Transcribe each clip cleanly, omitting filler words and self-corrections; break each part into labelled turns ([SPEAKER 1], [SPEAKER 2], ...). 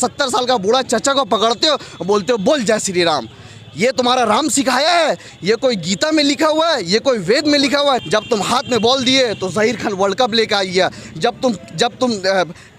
[SPEAKER 1] 70 साल का बूढ़ा चचा को पकड़ते हो और बोलते हो बोल जय श्री राम। ये तुम्हारा राम सिखाया है? ये कोई गीता में लिखा हुआ है? ये कोई वेद में लिखा हुआ है? जब तुम हाथ में बॉल दिए तो ज़हीर खान वर्ल्ड कप लेकर आई है। जब तुम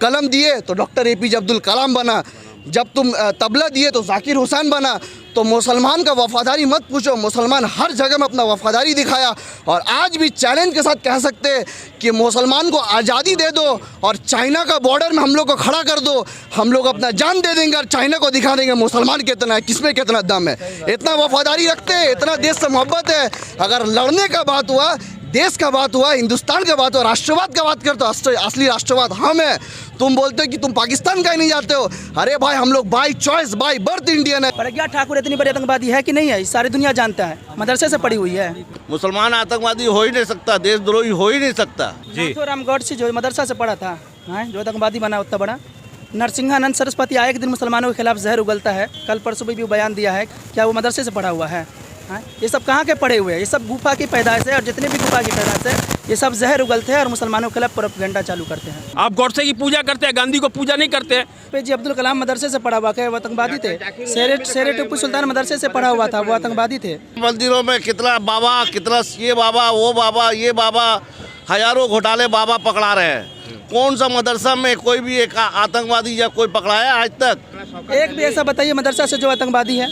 [SPEAKER 1] कलम दिए तो डॉक्टर APJ अब्दुल कलाम बना। जब तुम तबला दिए तो जाकिर हुसैन बना। तो मुसलमान का वफादारी मत पूछो, मुसलमान हर जगह में अपना वफादारी दिखाया। और आज भी चैलेंज के साथ कह सकते हैं कि मुसलमान को आज़ादी दे दो और चाइना का बॉर्डर में हम लोग को खड़ा कर दो। हम लोग अपना जान दे देंगे और चाइना को दिखा देंगे मुसलमान कितना है, किसमें कितना दम है। इतना वफादारी रखते हैं, इतना देश से मोहब्बत है। अगर लड़ने का बात हुआ, देश का बात हुआ, हिंदुस्तान का बात हुआ, राष्ट्रवाद का बात करते हो, असली राष्ट्रवाद हम है। तुम बोलते हो कि तुम पाकिस्तान का ही नहीं जाते हो। अरे भाई हम लोग by choice by birth Indian है।
[SPEAKER 2] प्रज्ञा ठाकुर इतनी बड़ी आतंकवादी है कि नहीं है, सारी दुनिया जानता है, मदरसे से पढ़ी हुई है।
[SPEAKER 3] मुसलमान आतंकवादी हो ही नहीं सकता, देशद्रोही हो ही नहीं सकता जी।
[SPEAKER 2] नाथूराम गॉडसे जो मदरसा से पढ़ा था, जो आतंकवादी बना उतना बड़ा। नरसिंहानंद सरस्वती आए एक दिन मुसलमानों के खिलाफ जहर उगलता है, कल परसों भी बयान दिया है, क्या वो मदरसे से पढ़ा हुआ है? ये सब कहाँ के पढ़े हुए हैं? ये सब गुफा की पैदाइश है, और जितने भी गुफा की पैदाइश है ये सब जहर उगलते हैं और मुसलमानों के खिलाफ प्रोपेगेंडा चालू करते हैं।
[SPEAKER 4] आप गॉडसे की पूजा करते हैं, गांधी को पूजा नहीं करते।
[SPEAKER 2] APJ अब्दुल कलाम मदरसे से पढ़ा हुआ, क्या वो आतंकवादी थे? शेरे टिप्पू सुल्तान मदरसे से पढ़ा हुआ था, वो आतंकवादी थे।
[SPEAKER 3] मंदिरों में कितना बाबा, कितना ये बाबा, वो बाबा, ये बाबा, हजारों घोटाले बाबा पकड़ा रहे हैं। कौन सा मदरसा में कोई भी एक आतंकवादी या कोई पकड़ाया आज तक?
[SPEAKER 2] एक भी ऐसा बताइए मदरसा से जो आतंकवादी है।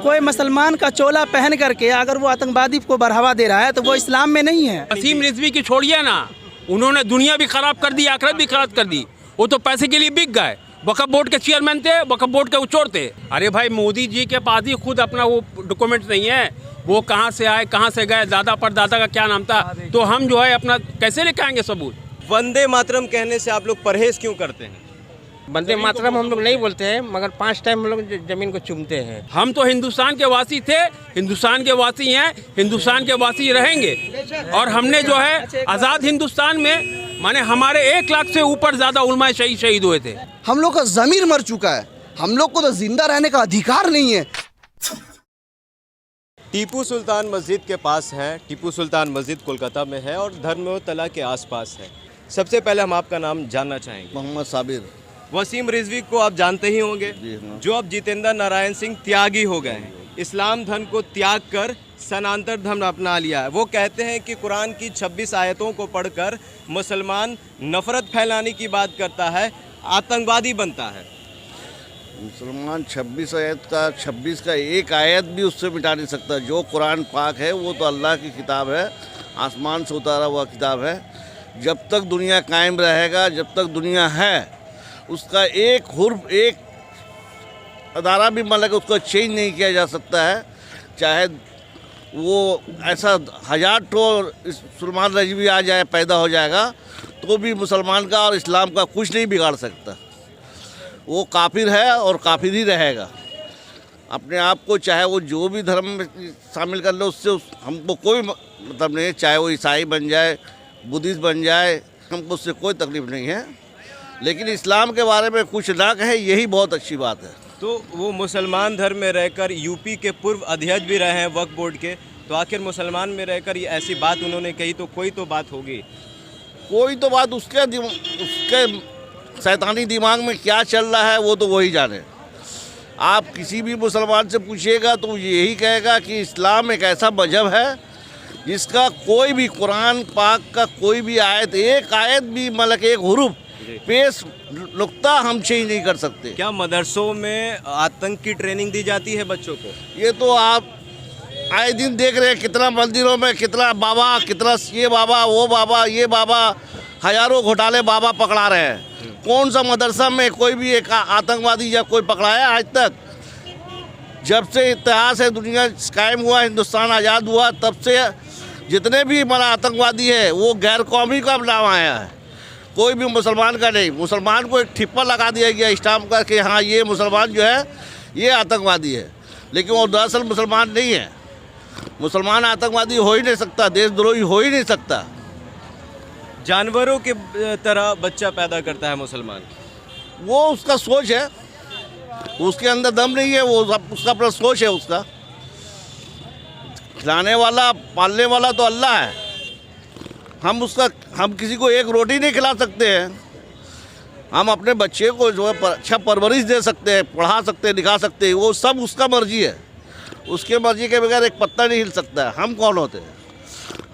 [SPEAKER 2] कोई मुसलमान का चोला पहन करके अगर वो आतंकवादी को बढ़ावा दे रहा है तो वो इस्लाम में नहीं है।
[SPEAKER 4] वसीम रिजवी की छोड़िए ना, उन्होंने दुनिया भी खराब कर दी, आखिरत भी खराब कर दी। वो तो पैसे के लिए बिक गए। वक्फ बोर्ड के चेयरमैन थे, वक्फ बोर्ड के चोर थे। अरे भाई मोदी जी के पास ही खुद अपना वो डॉक्यूमेंट नहीं है, वो कहाँ से आए, कहाँ से गए, दादा परदादा का क्या नाम था, तो हम जो है अपना कैसे लेके आएंगे सबूत?
[SPEAKER 5] वंदे मातरम कहने से आप लोग परहेज क्यों करते हैं?
[SPEAKER 6] वंदे मातरम हम लोग नहीं बोलते हैं, मगर 5 टाइम हम लोग जमीन को चूमते हैं।
[SPEAKER 4] हम तो हिंदुस्तान के वासी थे, हिंदुस्तान के वासी हैं, हिंदुस्तान के वासी रहेंगे। और हमने जो है आज़ाद हिंदुस्तान में माने हमारे 1 लाख से ऊपर ज़्यादा उलमाए शहीद हुए थे।
[SPEAKER 1] हम लोग का ज़मीर मर चुका है, हम लोग को तो जिंदा रहने का अधिकार नहीं है।
[SPEAKER 5] टीपू सुल्तान मस्जिद के पास है। टीपू सुल्तान मस्जिद कोलकाता में है और धर्मतला के आसपास है। सबसे पहले हम आपका नाम जानना चाहेंगे।
[SPEAKER 3] मोहम्मद साबिर।
[SPEAKER 5] वसीम रिजवी को आप जानते ही होंगे, जो अब जितेंद्र नारायण सिंह त्यागी हो गए हैं। इस्लाम धर्म को त्याग कर सनातन धर्म अपना लिया है। वो कहते हैं कि कुरान की 26 आयतों को पढ़कर मुसलमान नफरत फैलाने की बात करता है, आतंकवादी बनता है।
[SPEAKER 3] मुसलमान 26 का एक आयत भी उससे मिटा नहीं सकता। जो कुरान पाक है वो तो अल्लाह की किताब है, आसमान से उतारा हुआ किताब है। जब तक दुनिया कायम रहेगा, जब तक दुनिया है, उसका एक हुर्फ, एक अदारा भी मतलब उसको चेंज नहीं किया जा सकता है। चाहे वो ऐसा 1000 ठो सुलेमान रजवी आ जाए, पैदा हो जाएगा, तो भी मुसलमान का और इस्लाम का कुछ नहीं बिगाड़ सकता। वो काफिर है और काफिर ही रहेगा। अपने आप को चाहे वो जो भी धर्म में शामिल कर ले, उससे हमको कोई मतलब नहीं है। चाहे वो ईसाई बन जाए, बुद्धिस्ट बन जाए, हमको उससे कोई तकलीफ नहीं है। लेकिन इस्लाम के बारे में कुछ ना कहे, यही बहुत अच्छी बात है।
[SPEAKER 5] तो वो मुसलमान धर्म में रहकर यूपी के पूर्व अध्यक्ष भी रहे हैं वक्फ बोर्ड के, तो आखिर मुसलमान में रहकर ये ऐसी बात उन्होंने कही, तो कोई तो बात होगी।
[SPEAKER 3] कोई तो बात उसके शैतानी दिमाग में क्या चल रहा है वो तो वही जाने। आप किसी भी मुसलमान से पूछिएगा तो यही कहेगा कि इस्लाम एक ऐसा मजहब है जिसका कोई भी कुरान पाक का कोई भी आयत, एक आयत भी मतलब एक हुरूफ पेश नुक्ता हम चेंज नहीं कर सकते।
[SPEAKER 5] क्या मदरसों में आतंक की ट्रेनिंग दी जाती है बच्चों को?
[SPEAKER 3] ये तो आप आए दिन देख रहे हैं, कितना मंदिरों में कितना बाबा, कितना ये बाबा, वो बाबा, ये बाबा, हजारों घोटाले बाबा पकड़ा रहे हैं। कौन सा मदरसा में कोई भी एक आतंकवादी या कोई पकड़ाया आज तक? जब से इतिहास है, दुनिया कायम हुआ, हिंदुस्तान आज़ाद हुआ, तब से जितने भी हमारा आतंकवादी है वो गैर कौमी का नाम आया है, कोई भी मुसलमान का नहीं। मुसलमान को एक ठिप्पा लगा दिया गया स्टाम्प का कि हाँ ये मुसलमान जो है ये आतंकवादी है, लेकिन वो दरअसल मुसलमान नहीं है। मुसलमान आतंकवादी हो ही नहीं सकता, देशद्रोही हो ही नहीं सकता।
[SPEAKER 5] जानवरों के तरह बच्चा पैदा करता है मुसलमान,
[SPEAKER 3] वो उसका सोच है, उसके अंदर दम नहीं है, वो उसका अपना सोच है। उसका खिलाने वाला, पालने वाला तो अल्लाह है। हम किसी को एक रोटी नहीं खिला सकते हैं। हम अपने बच्चे को जो है अच्छा परवरिश दे सकते हैं, पढ़ा सकते हैं, लिखा सकते हैं, वो सब उसका मर्जी है। उसके मर्जी के बगैर एक पत्ता नहीं हिल सकता है। हम कौन होते हैं?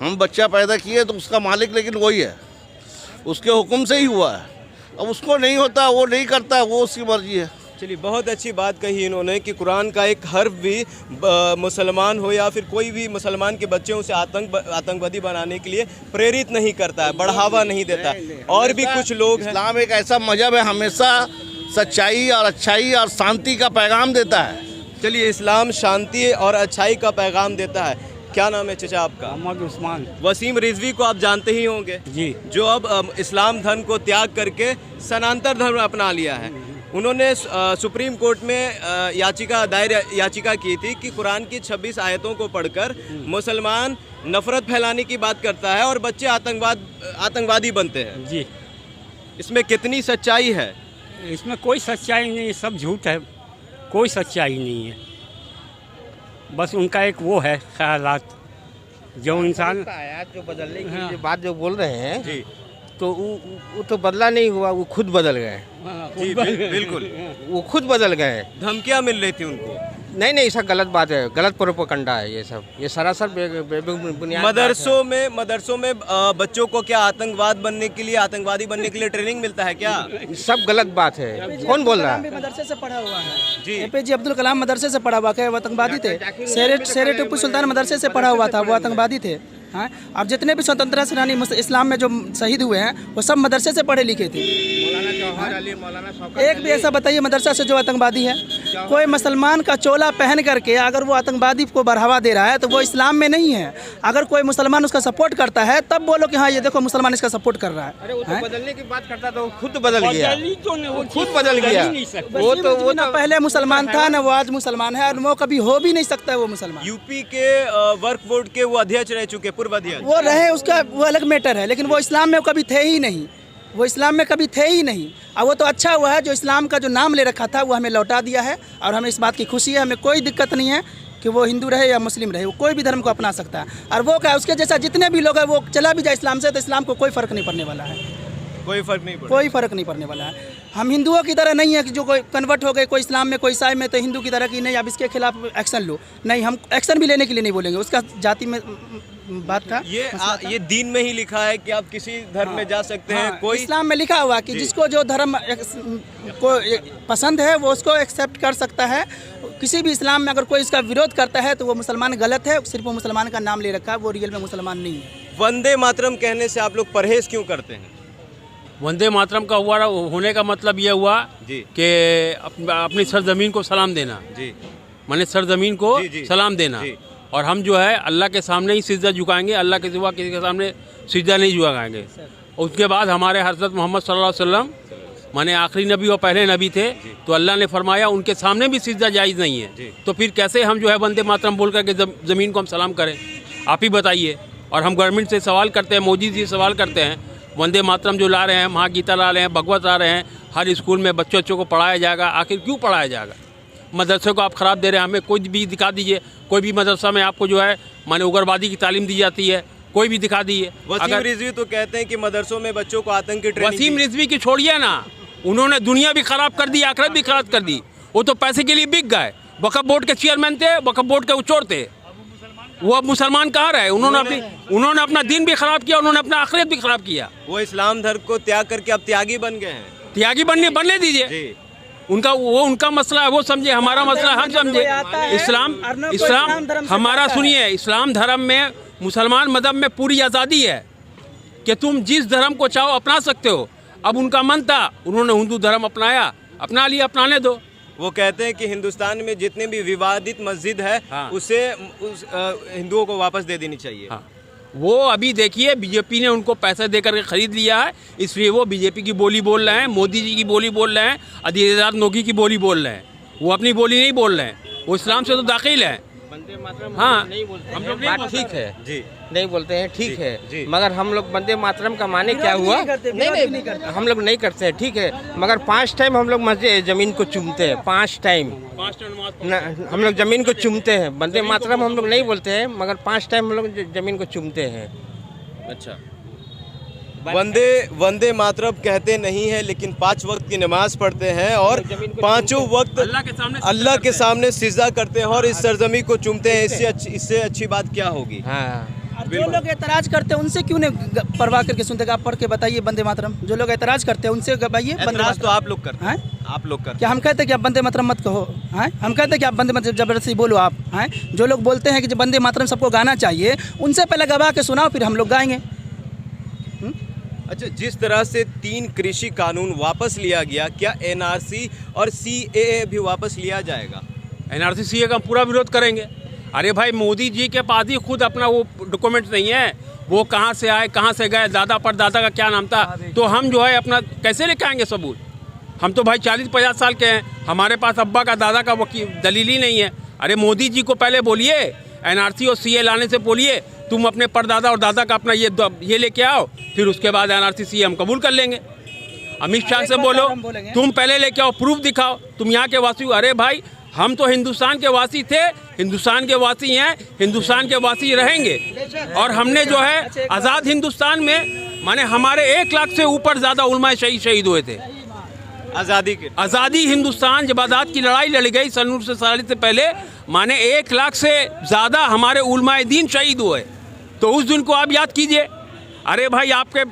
[SPEAKER 3] हम बच्चा पैदा किए तो उसका मालिक लेकिन वही है, उसके हुक्म से ही हुआ है। अब उसको नहीं होता, वो नहीं करता, वो उसकी मर्जी है।
[SPEAKER 5] चलिए, बहुत अच्छी बात कही इन्होंने कि कुरान का एक हर्फ भी मुसलमान हो या फिर कोई भी मुसलमान के बच्चे उसे आतंकवादी बनाने के लिए प्रेरित नहीं करता है, बढ़ावा नहीं देता है। और भी कुछ लोग हैं।
[SPEAKER 3] इस्लाम एक ऐसा मजहब है, हमेशा सच्चाई और अच्छाई और शांति का पैगाम देता है।
[SPEAKER 5] चलिए, इस्लाम शांति और अच्छाई का पैगाम देता है। क्या नाम है चचा आपका?
[SPEAKER 6] मोहम्मद उस्मान
[SPEAKER 5] वसीम रिजवी को आप जानते ही होंगे
[SPEAKER 6] जी,
[SPEAKER 5] जो अब इस्लाम धर्म को त्याग करके सनातन धर्म अपना लिया है। उन्होंने सुप्रीम कोर्ट में याचिका की थी कि कुरान की 26 आयतों को पढ़कर मुसलमान नफरत फैलाने की बात करता है और बच्चे आतंकवादी बनते हैं।
[SPEAKER 6] जी,
[SPEAKER 5] इसमें कितनी सच्चाई है?
[SPEAKER 6] इसमें कोई सच्चाई नहीं, सब झूठ है, कोई सच्चाई नहीं है। बस उनका एक वो है ख्यालात, जो इंसान
[SPEAKER 7] आयात जो बदलने की जो बात जो बोल रहे हैं
[SPEAKER 5] जी
[SPEAKER 7] तो वो तो बदला नहीं हुआ, वो खुद बदल गए।
[SPEAKER 5] जी बिल्कुल,
[SPEAKER 7] वो खुद बदल गए।
[SPEAKER 5] धमकियां मिल रही थी उनको।
[SPEAKER 7] नहीं, ऐसा गलत बात है, गलत प्रोपेगेंडा है ये सब, ये सरासर बुनियाद
[SPEAKER 5] मदरसों में बच्चों को क्या आतंकवादी बनने के लिए ट्रेनिंग मिलता है क्या?
[SPEAKER 7] सब गलत बात है। कौन बोल रहा है?
[SPEAKER 2] मदरसे से पढ़ा हुआ है
[SPEAKER 5] जी।
[SPEAKER 2] एपीजे अब्दुल कलाम मदरसे से पढ़ा हुआ, क्या वो आतंकवादी थे? शेर टिप्पू सुल्तान मदरसे से पढ़ा हुआ था, वो आतंकवादी थे? हाँ, अब जितने भी स्वतंत्रता सेनानी इस्लाम में जो शहीद हुए हैं वो सब मदरसे से पढ़े लिखे थे। एक भी ऐसा बताइए मदरसा से जो आतंकवादी है? कोई मुसलमान का चोला पहन करके अगर वो आतंकवादी को बढ़ावा दे रहा है तो वो इस्लाम में नहीं है। अगर कोई मुसलमान उसका सपोर्ट करता है तब बोलो कि हाँ ये देखो मुसलमान इसका सपोर्ट कर रहा है।
[SPEAKER 7] अरे वो तो बदलने की बात करता तो वो खुद बदल गया, वो खुद बदल गया।
[SPEAKER 2] वो ना पहले मुसलमान था ना वो आज मुसलमान है, और वो कभी हो भी नहीं सकता है वो मुसलमान।
[SPEAKER 5] यूपी के वर्क बोर्ड के वो अध्यक्ष रह चुके, पूर्व अध्यक्ष।
[SPEAKER 2] वो रहे, उसका वो अलग मैटर है, लेकिन वो इस्लाम में कभी थे ही नहीं, वो इस्लाम में कभी थे ही नहीं। और वो तो अच्छा हुआ है जो इस्लाम का जो नाम ले रखा था वो हमें लौटा दिया है, और हमें इस बात की खुशी है। हमें कोई दिक्कत नहीं है कि वो हिंदू रहे या मुस्लिम रहे, वो कोई भी धर्म को अपना सकता है। और वो क्या उसके जैसा जितने भी लोग हैं वो चला भी जाए इस्लाम से तो इस्लाम को कोई फ़र्क नहीं पड़ने वाला है,
[SPEAKER 5] कोई फर्क नहीं पड़ता।
[SPEAKER 2] कोई फ़र्क नहीं पड़ने वाला है। हम हिंदुओं की तरह नहीं है कि जो कोई कन्वर्ट हो गए, कोई इस्लाम में कोई ईसाई में, तो हिंदू की तरह की नहीं अब इसके खिलाफ एक्शन लो, नहीं, हम एक्शन भी लेने के लिए नहीं बोलेंगे। उसका जाति में बात था,
[SPEAKER 5] ये दीन में ही लिखा है कि आप किसी धर्म में जा सकते हैं। कोई
[SPEAKER 2] इस्लाम में लिखा हुआ कि जिसको जो धर्म को पसंद है वो उसको एक्सेप्ट कर सकता है। किसी भी इस्लाम में अगर कोई इसका विरोध करता है तो वो मुसलमान गलत है, सिर्फ वो मुसलमान का नाम ले रखा है, वो रियल में मुसलमान नहीं है।
[SPEAKER 5] वंदे मातरम कहने से आप लोग परहेज क्यों करते हैं?
[SPEAKER 4] वंदे मातरम का होने का मतलब ये हुआ
[SPEAKER 5] जी
[SPEAKER 4] कि अपनी सरजमीन को सलाम देना,
[SPEAKER 5] जी
[SPEAKER 4] माने सरजमीन को
[SPEAKER 5] जी, जी,
[SPEAKER 4] सलाम देना।
[SPEAKER 5] जी।
[SPEAKER 4] और हम जो है अल्लाह के सामने ही सिजदा झुकाएंगे, अल्लाह के सिवा किसी के सामने सिजदा नहीं झुकाएंगे। उसके बाद हमारे हज़रत मोहम्मद सल्लल्लाहु अलैहि वसल्लम माने आखिरी नबी और पहले नबी थे, तो अल्लाह ने फरमाया उनके सामने भी सिजदा जायज़ नहीं है। तो फिर कैसे हम जो है वंदे मातरम बोल करके ज़मीन को हम सलाम करें? आप ही बताइए। और हम गवर्नमेंट से सवाल करते हैं, मोदी जी से सवाल करते हैं, वंदे मातरम जो ला रहे हैं, महागीता ला रहे हैं, भगवत ला रहे हैं, हर स्कूल में बच्चों को पढ़ाया जाएगा, आखिर क्यों पढ़ाया जाएगा? मदरसे को आप ख़राब दे रहे हैं। हमें कोई भी दिखा दीजिए, कोई भी मदरसा में आपको जो है माने उग्रवादी की तालीम दी जाती है, कोई भी दिखा दीजिए।
[SPEAKER 5] वसीम रिजवी तो कहते हैं कि मदरसों में बच्चों को आतंक की ट्रेनिंग।
[SPEAKER 4] वसीम रिजवी की छोड़िए ना, उन्होंने दुनिया भी ख़राब कर दी, आखिरत भी खराब कर दी। वो तो पैसे के लिए बिक गए। वक्फ बोर्ड के चेयरमैन थे, वक्फ बोर्ड के उचोर थे, वो अब मुसलमान कहाँ रहे? उन्होंने अपना दिन भी खराब किया, उन्होंने अपना आखिरत भी खराब किया।
[SPEAKER 5] वो इस्लाम धर्म को त्याग करके अब त्यागी बन गए हैं।
[SPEAKER 4] त्यागी बनने दीजिए, उनका मसला है, वो समझे, हमारा मसला हम समझे। इस्लाम हमारा सुनिए, इस्लाम धर्म में मुसलमान मजहब में पूरी आज़ादी है कि तुम जिस धर्म को चाहो अपना सकते हो। अब उनका मन था, उन्होंने हिंदू धर्म अपनाया, अपना लिया, अपनाने दो।
[SPEAKER 5] वो कहते हैं कि हिंदुस्तान में जितने भी विवादित मस्जिद है उसे हिंदुओं को वापस दे देनी चाहिए।
[SPEAKER 4] हाँ। वो अभी देखिए बीजेपी ने उनको पैसे देकर के खरीद लिया है, इसलिए वो बीजेपी की बोली बोल रहे हैं, मोदी जी की बोली बोल रहे हैं, अजीज नोगी की बोली बोल रहे हैं। वो अपनी बोली नहीं बोल रहे हैं, वो इस्लाम से तो दाखिल है। हाँ,
[SPEAKER 7] नहीं बोलते हम लोग, बात ठीक है
[SPEAKER 5] जी,
[SPEAKER 7] नहीं बोलते हैं, ठीक है
[SPEAKER 5] जी।
[SPEAKER 7] मगर हम लोग वंदे मातरम का माने क्या हुआ? नहीं, हम लोग नहीं करते हैं, ठीक है, मगर 5 टाइम हम लोग मस्जिद ज़मीन को चूमते हैं, 5 टाइम हम लोग ज़मीन को चूमते हैं। वंदे मातरम हम लोग नहीं बोलते हैं, मगर 5 टाइम हम लोग ज़मीन को चूमते हैं।
[SPEAKER 5] अच्छा, वंदे मातरम कहते नहीं है, लेकिन 5 वक्त की नमाज पढ़ते हैं और पांचों वक्त अल्लाह के सामने सिजदा करते हैं और इस सरजमी को चूमते हैं। इससे अच्छी बात क्या होगी?
[SPEAKER 7] हाँ,
[SPEAKER 2] और जो लोग एतराज करते हैं उनसे क्यों नहीं परवाह करके सुनते? आप पढ़ के बताइए वंदे मातरम। जो लोग एतराज करते हैं उनसे बताइए वंदे
[SPEAKER 5] एतराज
[SPEAKER 2] मातरम।
[SPEAKER 5] तो आप लोग करते हैं, आप लोग करते
[SPEAKER 2] क्या हम कहते हैं कि आप वंदे मातरम मत कहो? हैं? हम कहते हैं कि आप वंदे मातरम जबरदस्ती बोलो आप? हैं? जो लोग बोलते हैं कि जब वंदे मातरम सबको गाना चाहिए, उनसे पहले गवा के सुनाओ, फिर हम लोग गाएंगे।
[SPEAKER 5] अच्छा, जिस तरह से 3 कृषि कानून वापस लिया गया, क्या एनआरसी और सीएए भी वापस लिया जाएगा?
[SPEAKER 4] एनआरसी सीए का हम पूरा विरोध करेंगे। अरे भाई, मोदी जी के पास ही खुद अपना वो डॉक्यूमेंट नहीं है, वो कहाँ से आए, कहाँ से गए, दादा परदादा का क्या नाम था, तो हम जो है अपना कैसे लेके आएंगे सबूत? हम तो भाई 40-50 साल के हैं, हमारे पास अब्बा का दादा का वकील दलील ही नहीं है। अरे मोदी जी को पहले बोलिए, एनआरसी और सीए लाने से बोलिए तुम अपने परदादा और दादा का अपना ये लेके आओ, फिर उसके बाद एनआरसी सीए हम कबूल कर लेंगे। अमित शाह से बोलो तुम पहले लेके आओ, प्रूफ दिखाओ तुम यहाँ के वासी हो। अरे भाई, हम तो हिंदुस्तान के वासी थे, हिंदुस्तान के वासी हैं, हिंदुस्तान के वासी रहेंगे। और हमने जो है आज़ाद हिंदुस्तान में माने हमारे 1 लाख से ऊपर ज़्यादा उलमाए शहीद हुए थे आज़ादी हिंदुस्तान जब आज़ाद की लड़ाई लड़ी गई सन 1947 से पहले, माने 1 लाख से ज़्यादा हमारे उलमाए दीन शहीद हुए। तो उस दिन को आप याद कीजिए। अरे भाई, आपके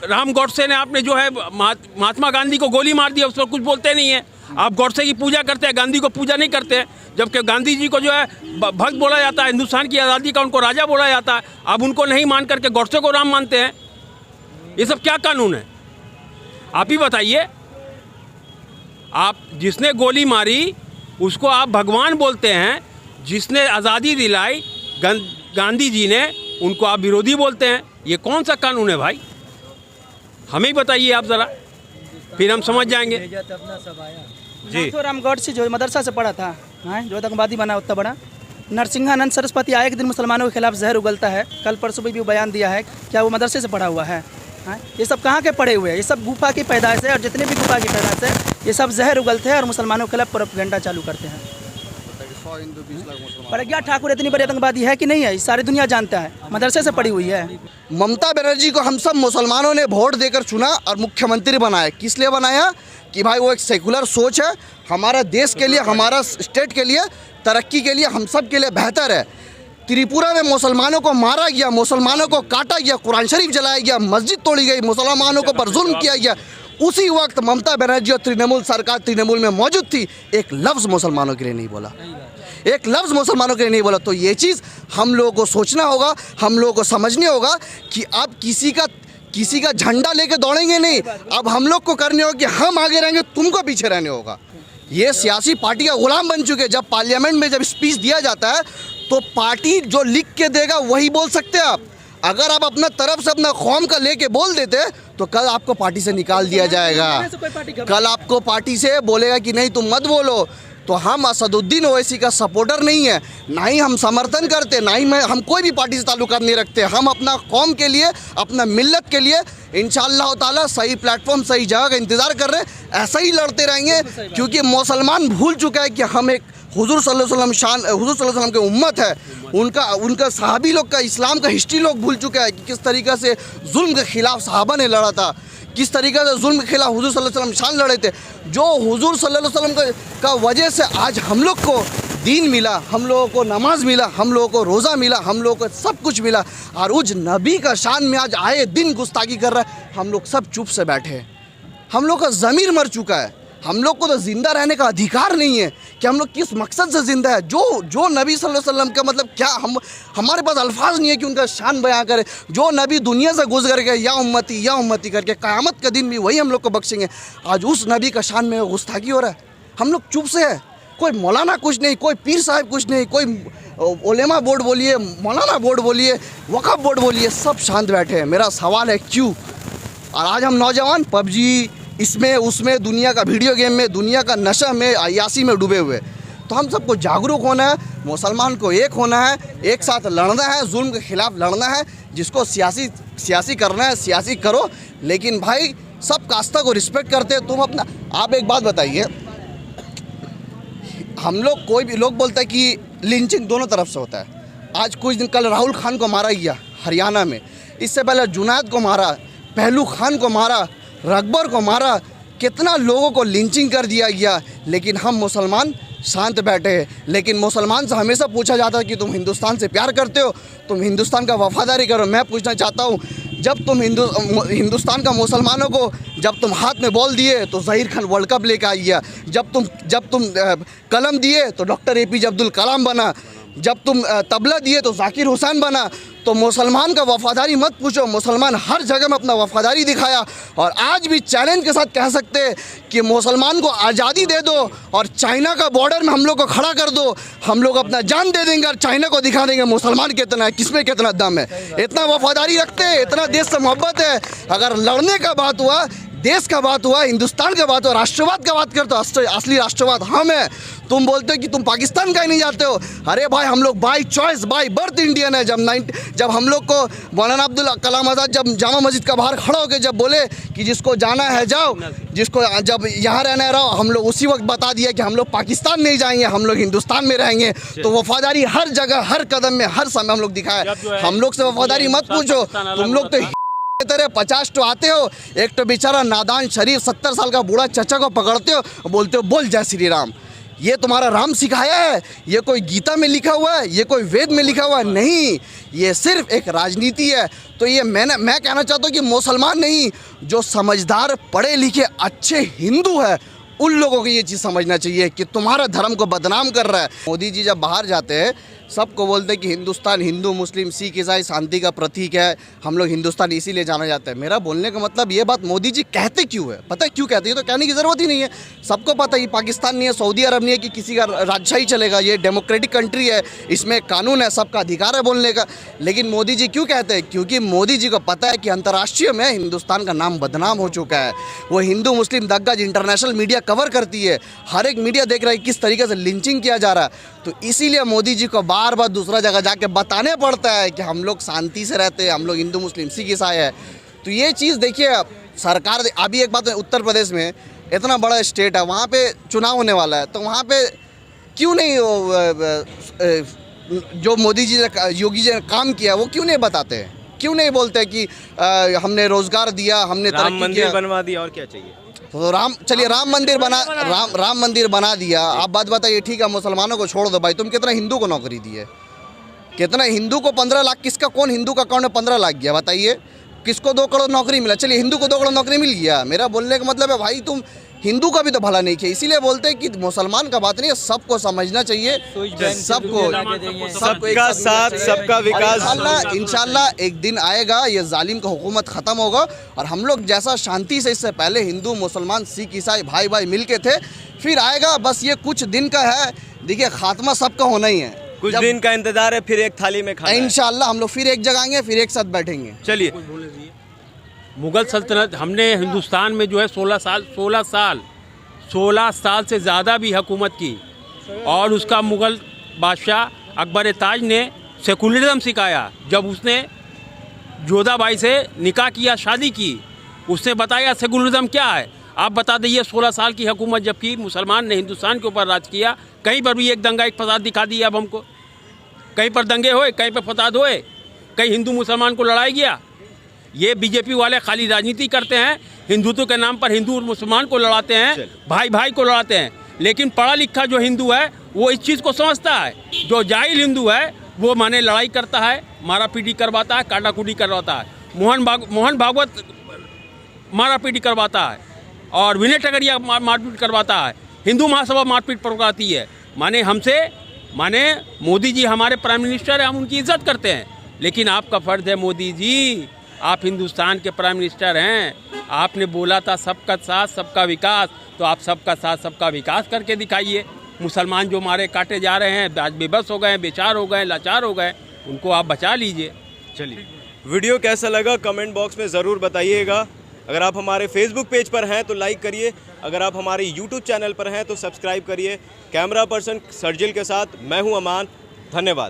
[SPEAKER 4] राम गौडसे ने आपने जो है महात्मा गांधी को गोली मार दिया, उस पर कुछ बोलते नहीं है। आप गौडसे की पूजा करते हैं, गांधी को पूजा नहीं करते हैं, जबकि गांधी जी को जो है भक्त बोला जाता है, हिंदुस्तान की आज़ादी का उनको राजा बोला जाता है। आप उनको नहीं मान करके गौडसे को राम मानते हैं। ये सब क्या कानून है? आप ही बताइए। आप जिसने गोली मारी उसको आप भगवान बोलते हैं, जिसने आज़ादी दिलाई गांधी जी ने, उनको आप विरोधी बोलते हैं। ये कौन सा कानून है भाई? हमें बताइए आप ज़रा, फिर हम समझ जाएंगे।
[SPEAKER 2] जी, राम गौडसे जो मदरसा से पढ़ा था, हैं, जो आतंकवादी बना उतना बड़ा, नरसिंहानंद सरस्वती आए एक दिन मुसलमानों के खिलाफ जहर उगलता है। कल परसों भी बयान दिया है, क्या वो मदरसे से पढ़ा हुआ है? ये सब कहाँ के पढ़े हुए हैं? ये सब गुफा की पैदाइश है, और जितने भी गुफा की पैदाइश है ये सब जहर उगलते हैं और मुसलमानों के खिलाफ प्रोपेगेंडा चालू करते हैं। प्रज्ञा ठाकुर इतनी बड़ी आतंकवादी है कि नहीं है, सारी दुनिया जानता है, मदरसे से पढ़ी हुई है।
[SPEAKER 1] ममता बनर्जी को हम सब मुसलमानों ने वोट देकर चुना और मुख्यमंत्री बनाया। किस लिए बनाया? कि भाई वो एक सेकुलर सोच है, हमारा देश के लिए, हमारा स्टेट के लिए, तरक्की के लिए, हम सब के लिए बेहतर है। त्रिपुरा में मुसलमानों को मारा गया, मुसलमानों को काटा गया, कुरान शरीफ जलाया गया, मस्जिद तोड़ी गई, मुसलमानों को पर जुल्म किया गया। उसी वक्त ममता बनर्जी और तृणमूल सरकार तृणमूल में मौजूद थी, एक लफ्ज़ मुसलमानों के लिए नहीं बोला, एक लफ्ज़ मुसलमानों के लिए नहीं बोला। तो ये चीज़ हम लोगों को सोचना होगा, हम लोगों को समझने होगा कि अब किसी का झंडा लेके दौड़ेंगे नहीं। अब हम लोग को करने होगा कि हम आगे रहेंगे, तुमको पीछे रहने होगा। ये सियासी पार्टी का गुलाम बन चुके हैं। जब पार्लियामेंट में जब स्पीच दिया जाता है तो पार्टी जो लिख के देगा वही बोल सकते हैं आप। अगर आप अपना तरफ से अपना कौम का लेके बोल देते तो कल आपको पार्टी से निकाल दिया जाएगा, कल आपको पार्टी से बोलेगा कि नहीं तुम मत बोलो। तो हम असदुद्दीन ओवैसी का सपोर्टर नहीं है, ना ही हम समर्थन करते, ना ही हम कोई भी पार्टी से ताल्लुकात नहीं रखते। हम अपना कौम के लिए, अपना मिल्लत के लिए इंशाअल्लाह ताला सही प्लेटफॉर्म, सही जगह का इंतज़ार कर रहे हैं। ऐसा ही लड़ते रहेंगे, क्योंकि मुसलमान भूल चुका है कि हम एक हुजूर सल्लल्लाहु अलैहि वसल्लम हुजूर सल्लल्लाहु अलैहि वसल्लम की उम्मत है। उनका सहाबी लोग का, इस्लाम का हिस्ट्री लोग भूल चुका है कि किस तरीक़े से जुल्म के ख़िलाफ़ सहाबा ने लड़ा था, किस तरीक़े से जुल्म के खिलाफ हुजूर सल्लल्लाहु अलैहि वसल्लम शान लड़े थे। जो हुजूर सल्लल्लाहु अलैहि वसल्लम का वजह से आज हम लोग को दीन मिला, हम लोगों को नमाज मिला, हम लोगों को रोज़ा मिला, हम लोगों को सब कुछ मिला। और उस नबी का शान में आज आए दिन गुस्ताखी कर रहा है, हम लोग सब चुप से बैठे हैं। हम लोग का ज़मीर मर चुका है, हम लोग को तो ज़िंदा रहने का अधिकार नहीं है कि हम लोग किस मकसद से ज़िंदा है। जो नबी सल्लल्लाहु अलैहि वसल्लम का मतलब क्या, हमारे पास अल्फाज नहीं है कि उनका शान बयां करें। जो नबी दुनिया से गुजर गए, या उम्मती करके क़यामत का दिन भी वही हम लोग को बख्शेंगे। आज उस नबी का शान में गुस्ताखी हो रहा है, हम लोग चुप से है। कोई मौलाना कुछ नहीं, कोई पीर साहब कुछ नहीं, कोई उलेमा बोर्ड बोलिए, मौलाना बोर्ड बोलिए, वक़फ़ बोर्ड बोलिए, सब शांत बैठे हैं। मेरा सवाल है क्यों? और आज हम नौजवान पबजी, इसमें उसमें, दुनिया का वीडियो गेम में, दुनिया का नशा में, अयासी में डूबे हुए। तो हम सबको जागरूक होना है, मुसलमान को एक होना है, एक साथ लड़ना है, जुल्म के ख़िलाफ़ लड़ना है। जिसको सियासी करना है सियासी करो, लेकिन भाई सब कास्ता को रिस्पेक्ट करते हैं। तुम अपना, आप एक बात बताइए, हम लोग, कोई भी लोग बोलता है कि लिंचिंग दोनों तरफ से होता है। आज कुछ दिन कल राहुल खान को मारा गया हरियाणा में, इससे पहले जुनैद को मारा पहलू खान को मारा, रकबर को मारा, कितना लोगों को लिंचिंग कर दिया गया, लेकिन हम मुसलमान शांत बैठे हैं। लेकिन मुसलमान से हमेशा पूछा जाता है कि तुम हिंदुस्तान से प्यार करते हो, तुम हिंदुस्तान का वफादारी करो। मैं पूछना चाहता हूँ, जब तुम हिंदुस्तान का मुसलमानों को जब तुम हाथ में बॉल दिए तो ज़हीर खान वर्ल्ड कप लेकर आई है, जब तुम कलम दिए तो डॉक्टर APJ अब्दुल कलाम बना, जब तुम तबला दिए तो जाकिर हुसैन बना। तो मुसलमान का वफादारी मत पूछो, मुसलमान हर जगह में अपना वफादारी दिखाया। और आज भी चैलेंज के साथ कह सकते हैं कि मुसलमान को आज़ादी दे दो और चाइना का बॉर्डर में हम लोग को खड़ा कर दो, हम लोग अपना जान दे देंगे और चाइना को दिखा देंगे मुसलमान कितना है, किसमें कितना दम है। इतना वफादारी रखते हैं, इतना देश से मोहब्बत है। अगर लड़ने का बात हुआ, देश का बात हुआ, हिंदुस्तान का बात हुआ, राष्ट्रवाद का बात करते हो, असली राष्ट्रवाद हम है। तुम बोलते हो कि तुम पाकिस्तान का ही नहीं जाते हो। अरे भाई, हम लोग by choice, by birth Indian है। जब हम लोग को मौलाना अब्दुल कलाम आज़ाद जब जामा मस्जिद का बाहर खड़ा होकर जब बोले कि जिसको जाना है जाओ, जिसको जब यहाँ रहना है रहो, हम लोग उसी वक्त बता दिया कि हम लोग पाकिस्तान नहीं जाएंगे, हम लोग हिंदुस्तान में रहेंगे। तो वफादारी हर जगह, हर कदम में, हर समय हम लोग दिखाए। हम लोग से वफादारी मत पूछो, तुम लोग तो तरह 50 तो आते हो, एक तो बेचारा नादान शरीफ 70 साल का बूढ़ा चचा को पकड़ते हो, बोलते हो बोल जय श्री राम। ये तुम्हारा राम सिखाया है? ये कोई गीता में लिखा हुआ है? ये कोई वेद में लिखा हुआ है? नहीं, ये सिर्फ एक राजनीति है। तो ये मैं कहना चाहता हूँ कि मुसलमान नहीं, जो समझदार पढ़े लिखे अच्छे हिंदू है, उन लोगों को ये चीज़ समझना चाहिए कि तुम्हारा धर्म को बदनाम कर रहा है। मोदी जी जब बाहर जाते हैं सबको बोलते हैं कि हिंदुस्तान हिंदू मुस्लिम सिख ईसाई शांति का प्रतीक है, हम लोग हिंदुस्तान इसीलिए जाना जाता है। मेरा बोलने का मतलब ये बात मोदी जी कहते क्यों है? पता है क्यों कहते हैं? तो कहने की ज़रूरत ही नहीं है, सबको पता है। पाकिस्तान नहीं है, सऊदी अरब नहीं है कि किसी का राजशाही चलेगा। ये डेमोक्रेटिक कंट्री है, इसमें कानून है, सबका अधिकार है बोलने का। लेकिन मोदी जी क्यों कहते हैं? क्योंकि मोदी जी को पता है कि अंतर्राष्ट्रीय में हिंदुस्तान का नाम बदनाम हो चुका है। वो हिंदू मुस्लिम दंगा इंटरनेशनल मीडिया कवर करती है, हर एक मीडिया देख रहा है किस तरीके से लिंचिंग किया जा रहा है। तो इसीलिए मोदी जी को बार बार दूसरा जगह जाके बताने पड़ता है कि हम लोग शांति से रहते हैं, हम लोग हिंदू मुस्लिम सिख ईसाई है। तो ये चीज़ देखिए, सरकार अभी एक बात, उत्तर प्रदेश में इतना बड़ा स्टेट है, वहाँ पे चुनाव होने वाला है, तो वहाँ पे क्यों नहीं जो मोदी जी ने, योगी जी ने काम किया वो क्यों नहीं बताते हैं? क्यों नहीं बोलते कि हमने रोजगार दिया, हमने
[SPEAKER 5] राम मंदिर बनवा दिया, और क्या चाहिए?
[SPEAKER 1] तो राम मंदिर बना दिया। आप बात बताइए, ठीक है मुसलमानों को छोड़ दो भाई, तुम कितना हिंदू को नौकरी दी है? कितना हिंदू को 15 लाख, किसका कौन हिंदू का अकाउंट में 15 लाख गया बताइए? किसको 2 करोड़ नौकरी मिला? चलिए हिंदू को 2 करोड़ नौकरी मिल गया। मेरा बोलने का मतलब है भाई, तुम हिंदू का भी तो भला नहीं किया। इसीलिए बोलते हैं कि मुसलमान का बात नहीं है, सबको समझना चाहिए, सबको
[SPEAKER 5] सबका साथ सबका विकास।
[SPEAKER 1] इंशाल्लाह एक दिन आएगा, ये जालिम का हुकूमत ख़त्म होगा और हम लोग जैसा शांति से इससे पहले हिंदू मुसलमान सिख ईसाई भाई भाई मिल के थे, फिर आएगा। बस ये कुछ दिन का है, देखिए खात्मा सबका होना ही है,
[SPEAKER 5] कुछ दिन का इंतजार है, फिर एक थाली में खाना है।
[SPEAKER 1] इंशाल्लाह हम लोग फिर एक जगह आएंगे, फिर एक साथ बैठेंगे।
[SPEAKER 5] चलिए,
[SPEAKER 4] मुग़ल सल्तनत हमने हिंदुस्तान में जो है 16 साल से ज़्यादा भी हुकूमत की, और उसका मुग़ल बादशाह अकबर ताज ने सेकुलरिज्म सिखाया। जब उसने जोधाबाई से निकाह किया, शादी की, उसने बताया सेकुलरिज्म क्या है। आप बता दीजिए, 16 साल की हुकूमत जबकि मुसलमान ने हिंदुस्तान के ऊपर राज किया, कहीं पर भी एक दंगा एक फसाद दिखा दिया अब हमको? कहीं पर दंगे होए, कहीं पर फसाद होए, कहीं हिंदू मुसलमान को लड़ाई गया? ये बीजेपी वाले खाली राजनीति करते हैं, हिंदुत्व के नाम पर हिंदू और मुसलमान को लड़ाते हैं, भाई भाई को लड़ाते हैं। लेकिन पढ़ा लिखा जो हिंदू है वो इस चीज़ को समझता है। जो जाहिल हिंदू है वो माने लड़ाई करता है, मारा पीटी करवाता है, काटाकुटी करवाता है। मोहन भागवत मारा पीटी करवाता है और विनय टगरिया मारपीट करवाता है, हिंदू महासभा मारपीट करवाती है। माने मोदी जी हमारे प्राइम मिनिस्टर हैं, हम उनकी इज्जत करते हैं। लेकिन आपका फ़र्ज़ है मोदी जी, आप हिंदुस्तान के प्राइम मिनिस्टर हैं, आपने बोला था सबका साथ सबका विकास, तो आप सबका साथ सबका विकास करके दिखाइए। मुसलमान जो मारे काटे जा रहे हैं, आज बेबस हो गए, बेचार हो गए, लाचार हो गए, उनको आप बचा लीजिए।
[SPEAKER 5] चलिए, वीडियो कैसा लगा कमेंट बॉक्स में ज़रूर बताइएगा। अगर आप हमारे फेसबुक पेज पर हैं तो लाइक करिए, अगर आप हमारे यूट्यूब चैनल पर हैं तो सब्सक्राइब करिए। कैमरा पर्सन सर्जिल के साथ मैं हूं अमान, धन्यवाद।